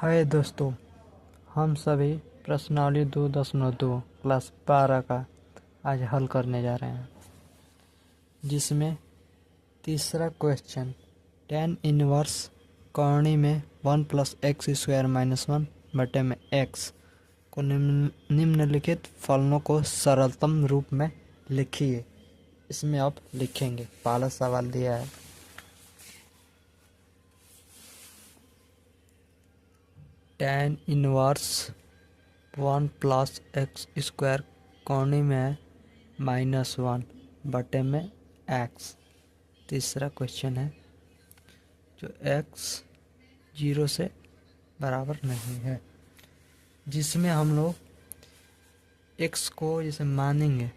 हाय दोस्तों, हम सभी प्रश्नावली 2.2 क्लास 12 का आज हल करने जा रहे हैं, जिसमें तीसरा क्वेश्चन tan इनवर्स कॉर्णी में 1 + x² - 1 में x को निम्नलिखित फलनों को सरलतम रूप में लिखिए। इसमें आप लिखेंगे। पहला सवाल दिया है tan इनवर्स 1 + x² कॉर्णी में -1 बटे में x। तीसरा क्वेश्चन है जो x 0 से बराबर नहीं है, जिसमें हम लोग x को जैसे मानेंगे,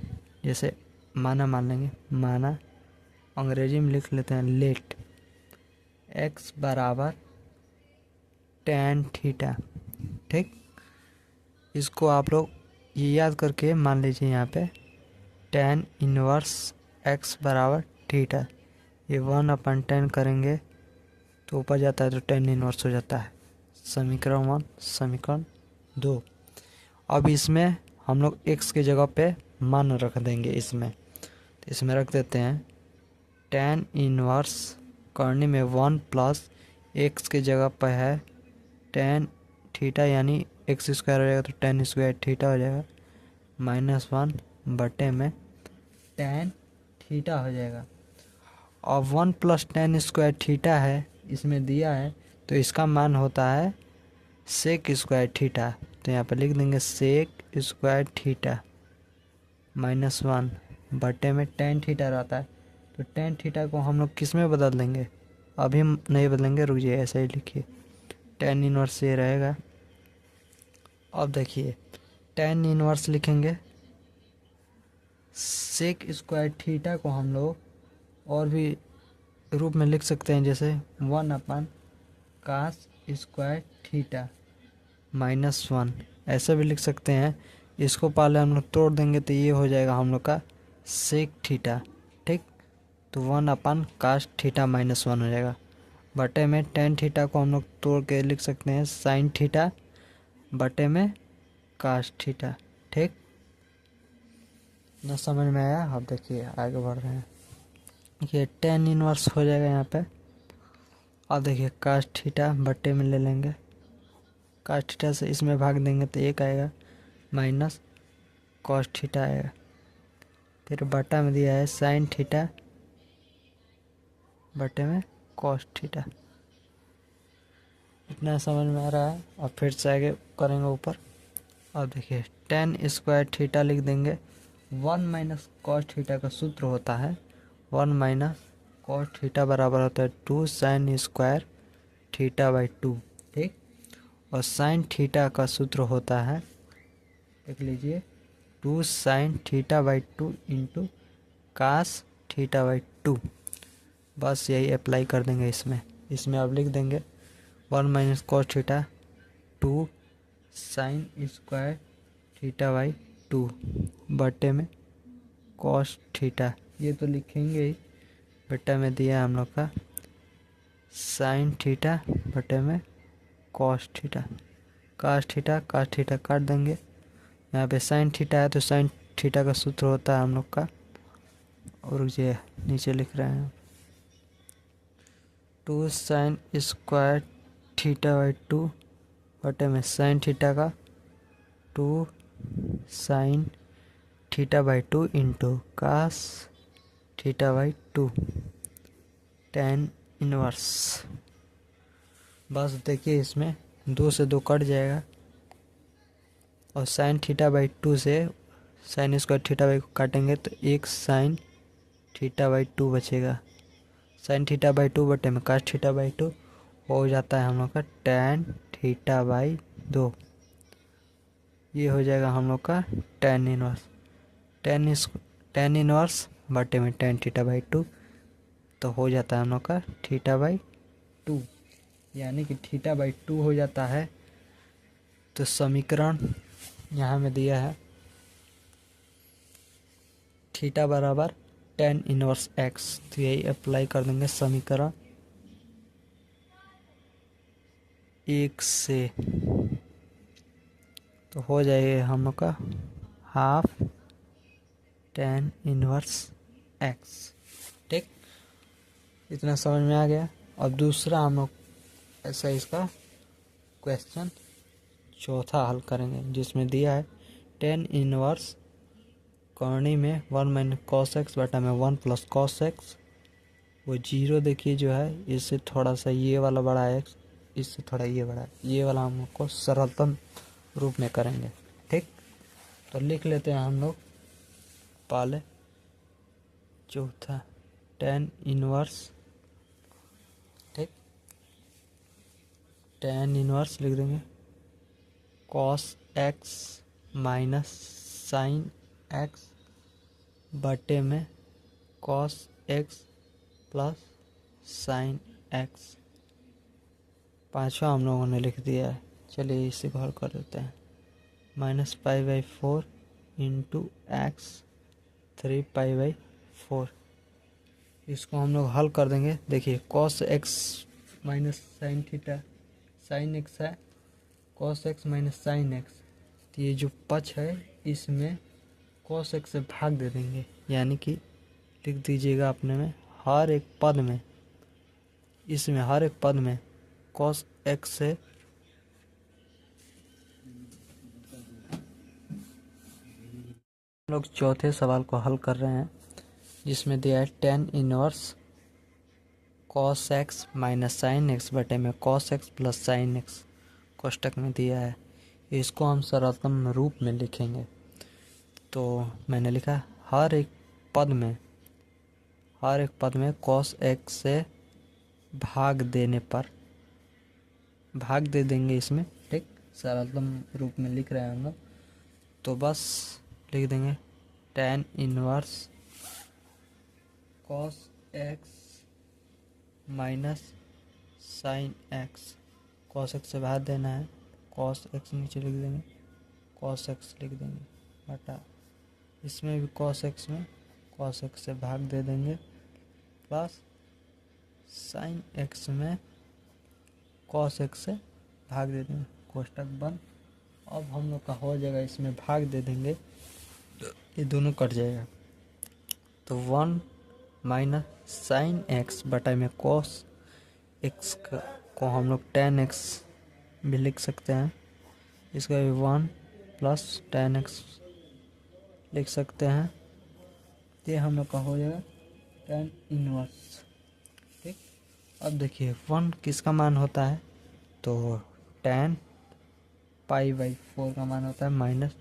जैसे मान लेंगे। माना अंग्रेजी में लिख लेते हैं लेट x बराबर tan थीटा। ठीक, इसको आप लोग ये याद करके मान लीजिए। यहाँ पे tan इनवर्स x बराबर थीटा, ये 1/10 करेंगे तो ऊपर जाता है तो tan इनवर्स हो जाता है। समीकरण 1 समीकरण 2। अब इसमें हम लोग x की जगह पे मान रख देंगे। इसमें तो इसमें रख देते हैं tan इनवर्स करने में 1 + x की जगह पर है tan थीटा, यानी x² हो जाएगा तो tan² थीटा हो जाएगा, -1 बटे में tan थीटा हो जाएगा। और 1 + tan² थीटा है, इसमें दिया है, तो इसका मान होता है sec² थीटा। तो यहाँ पर लिख देंगे sec² थीटा -1 बटे में tan थीटा रहता है। तो tan थीटा को हम लोग किस में बदल देंगे? अभी हम नहीं बदलेंगे, रुक जाइए, ऐसा ही लिखिए। tan इनवर्स ये रहेगा। अब देखिए tan इनवर्स लिखेंगे, sec² थीटा को हम लोग और भी रूप में लिख सकते हैं, जैसे 1/cos² थीटा -1, ऐसा भी लिख सकते हैं। इसको पहले हम लोग तोड़ देंगे तो ये हो जाएगा हम लोग का sec थीटा। ठीक, तो 1/cos थीटा -1 हो जाएगा बटे में tan थीटा को हम लोग तोड़ के लिख सकते हैं sin थीटा बटे में cos थीटा। ठीक, ना समझ में आया? अब देखिए आगे बढ़ रहे हैं। ये tan इनवर्स हो जाएगा यहाँ पे। अब देखिए cos थीटा बटे में ले लेंगे, cos थीटा से इसमें भाग देंगे तो 1 आएगा, माइनस cos थीटा आएगा। फिर बटा में दिया है sin थीटा बटे में cos थीटा। इतना समझ में आ रहा है? और फिर से आगे करेंगे ऊपर। अब देखिए tan² थीटा लिख देंगे। 1 - cos थीटा का सूत्र होता है 1 - cos थीटा बराबर होता है 2 sin² थीटा/2। ठीक, और sin थीटा का सूत्र होता है, देख लीजिए, 2 sin थीटा/2 इंटू cos थीटा/2। बस यही अप्लाई कर देंगे इसमें अब लिख देंगे 1 - cos थीटा 2 sin² थीटा/2 बटे में cos थीटा। ये तो लिखेंगे ही, बटा में दिया हम लोग का sin थीटा बटे में cos थीटा। cos थीटा काट देंगे। यहाँ पे sin थीटा है तो sin थीटा का सूत्र होता है हम लोग का, और ये नीचे लिख रहे हैं 2 sin² थीटा/2 बटे में sin थीटा का 2 sin थीटा/2 into cos थीटा/2 tan inverse. बस देखिए इसमें 2 से 2 कट जाएगा, और sin थीटा/2 से sin² थीटा/2 को काटेंगे तो 1 sin थीटा/2 बचेगा। sin थीटा/2 बटे में cos थीटा/2 हो जाता है हम लोग का tan थीटा/2। ये हो जाएगा हम लोग का tan इनवर्स। tan इनवर्स बटे में tan थीटा/2 तो हो जाता है हम लोग का थीटा/2, यानी कि थीटा/2 हो जाता है। तो समीकरण यहाँ में दिया है थीटा बराबर tan इनवर्स x, तो यही अप्लाई कर देंगे समीकरण 1 से, तो हो जाएगा हम लोग का हाफ tan इनवर्स x। ठीक, इतना समझ में आ गया। अब दूसरा हम लोग ऐसा इसका क्वेश्चन चौथा हल करेंगे, जिसमें दिया है tan इनवर्स कॉर्नी में 1 माइनस कॉस एक्स बटा में 1 प्लस कॉस एक्स। वो जीरो देखिए जो है, इससे थोड़ा सा ये वाला बड़ा है एक्स, इससे थोड़ा ये बड़ा है, ये वाला हम लोग को सरलतम रूप में करेंगे। ठीक, तो लिख लेते हैं हम लोग पहले चौथा tan इनवर्स। ठीक, tan इनवर्स लिख देंगे cos x minus sine x बटे में cos x plus sine x. पांचवा हम लोगों ने लिख दिया है, चलिए इसे हल कर देते हैं। -π/4 इंटू एक्स 3π/4। इसको हम लोग हल कर देंगे। देखिए cos x minus sine theta sine x है, cos x minus sine x, तो ये जो पक्ष है इसमें कॉस एक्स से भाग दे देंगे, यानी कि लिख दीजिएगा अपने में हर एक पद में, इसमें हर एक पद में कॉस एक्स से हम लोग चौथे सवाल को हल कर रहे हैं, जिसमें दिया है tan inverse cos x minus sine x बटे में cos x plus sine x कोष्टक में दिया है। इसको हम सरलतम रूप में लिखेंगे। तो मैंने लिखा हर एक पद में कॉस एक्स से भाग देने पर, भाग दे देंगे इसमें। ठीक, सरलतम रूप में लिख रहे हैं हम लोग, तो बस लिख देंगे tan inverse cos x minus sine x. Cos x से भाग देना है, कॉस एक्स नीचे लिख देंगे, कॉस एक्स लिख देंगे बटा, इसमें भी कॉस एक्स में कॉस एक्स से भाग दे देंगे प्लस साइन एक्स में कॉस एक्स से भाग दे देंगे, कोष्टक बंद। अब हम लोग का हो जाएगा, इसमें भाग दे देंगे, ये दोनों कट जाएगा, तो 1 माइनस साइन एक्स बटा में कॉस एक्स को हम लोग tan एक्स भी लिख सकते हैं, इसका भी 1 प्लस tan एक्स लिख सकते हैं। ये हम लोग का हो जाएगा tan इनवर्स। ठीक, अब देखिए 1 किसका मान होता है, तो tan π/4 का मान होता है, माइनस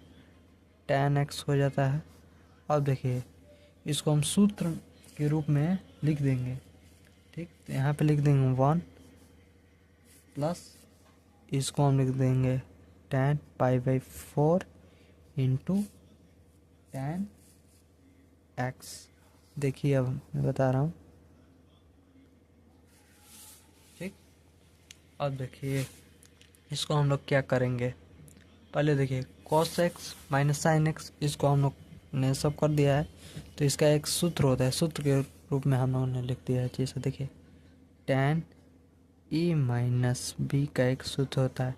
tan एक्स हो जाता है। अब देखिए इसको हम सूत्र के रूप में लिख देंगे। ठीक, तो यहाँ पे लिख देंगे 1 प्लस, इसको हम लिख देंगे tan π/4 इंटू tan एक्स। देखिए अब मैं बता रहा हूँ। ठीक, अब देखिए इसको हम लोग क्या करेंगे, पहले देखिए cos x minus sine x, इसको हम लोग ने सब कर दिया है, तो इसका एक सूत्र होता है, सूत्र के रूप में हम लोगों ने लिख दिया है। जैसे देखिए tan e माइनस बी का एक सूत्र होता है,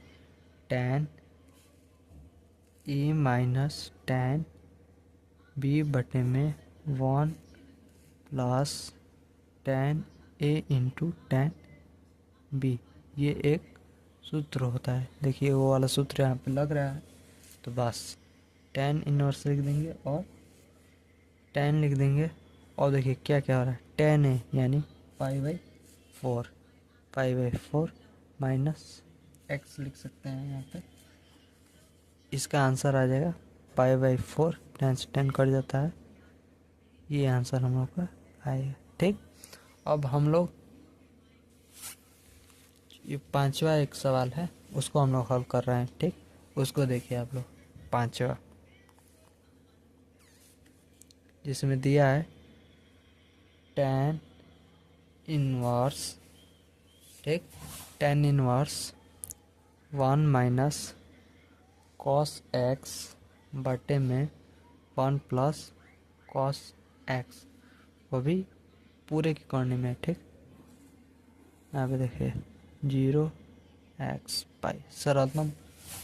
tan e minus tan B बटे में 1 plus tan a into tan b, ये एक सूत्र होता है। देखिए वो वाला सूत्र यहाँ पे लग रहा है, तो बस tan इनवर्स लिख देंगे और tan लिख देंगे, और देखिए क्या क्या हो रहा है, tan a यानी π/4 माइनस एक्स लिख सकते हैं यहाँ पे, इसका आंसर आ जाएगा π/4, tan से tan कट जाता है, ये आंसर हम लोग का आएगा। ठीक, अब हम लोग ये पांचवा एक सवाल है, उसको हम लोग हल कर रहे हैं। ठीक, उसको देखिए आप लोग, पांचवा, जिसमें दिया है tan इनवर्स, ठीक, tan inverse 1 minus cos x बटे में 1 प्लस कॉस एक्स, वो भी पूरे की कॉर्नी में। ठीक, यहाँ पे देखिए 0 एक्स बाई, सरलात्मक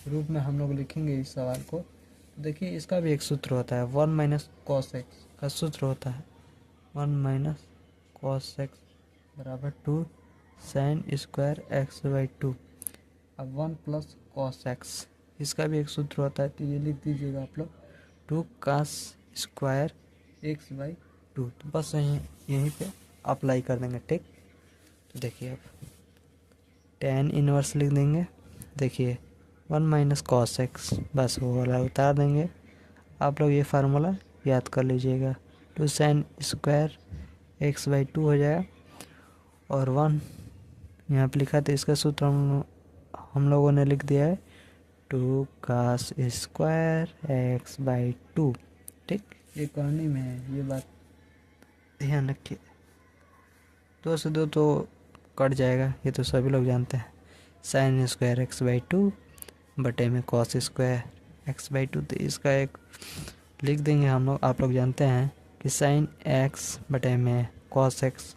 रूप में हम लोग लिखेंगे इस सवाल को। तो देखिए इसका भी एक सूत्र होता है, 1 माइनस कॉस एक्स का सूत्र होता है 1 माइनस कॉस एक्स बराबर 2 साइन स्क्वायर एक्स बाई 2। अब 1 प्लस कॉस एक्स, इसका भी एक सूत्र होता है, तो ये लिख दीजिएगा आप लोग 2 कास स्क्वायर एक्स बाई 2। तो बस यहीं पे अप्लाई कर देंगे, ठीक। तो देखिए अब tan इनवर्स लिख देंगे। देखिए 1 माइनस कॉस एक्स, बस वो वाला उतार देंगे। आप लोग ये फार्मूला याद कर लीजिएगा, 2 साइन स्क्वायर एक्स बाई 2 हो जाएगा, और 1 यहाँ पे लिखा था, इसका सूत्र हम लोगों ने लिख दिया है 2 कास स्क्वायर एक्स बाई 2, ठीक। ये करने में है, ये बात ध्यान रखिए। 2 से 2 तो कट जाएगा, ये तो सभी लोग जानते हैं। साइन स्क्वायर एक्स बाई 2 बटे में कॉस स्क्वायर एक्स बाई 2, तो इसका एक लिख देंगे हम लोग। आप लोग जानते हैं कि साइन एक्स बटे में कॉस एक्स,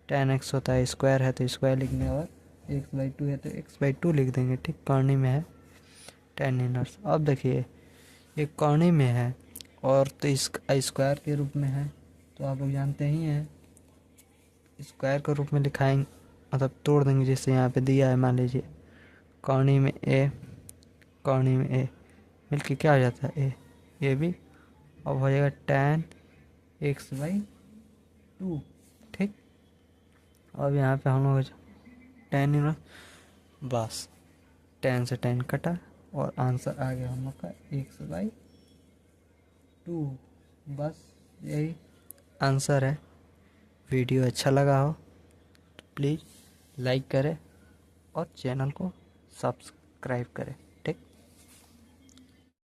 tan एक्स होता है, स्क्वायर है तो स्क्वायर लिखने, और एक्स बाई 2 है तो एक्स बाई 2 लिख देंगे, ठीक। करनी में है tan इनवर्स। अब देखिए ये करनी में है और तो इस स्क्वायर के रूप में है, तो आप लोग जानते ही हैं स्क्वायर के रूप में लिखाएंगे, मतलब तोड़ देंगे, जैसे यहाँ पे दिया है, मान लीजिए कौनी में ए, कौनी में ए मिलके क्या हो जाता है ए भी, अब हो जाएगा tan एक्स बाई 2, ठीक। अब यहाँ पे हम लोग tan इनवर्स, बस tan से tan कटा और आंसर आ गया हम लोग का एक्स बाई 2, बस यही आंसर है। वीडियो अच्छा लगा हो तो प्लीज़ लाइक करें और चैनल को सब्सक्राइब करें।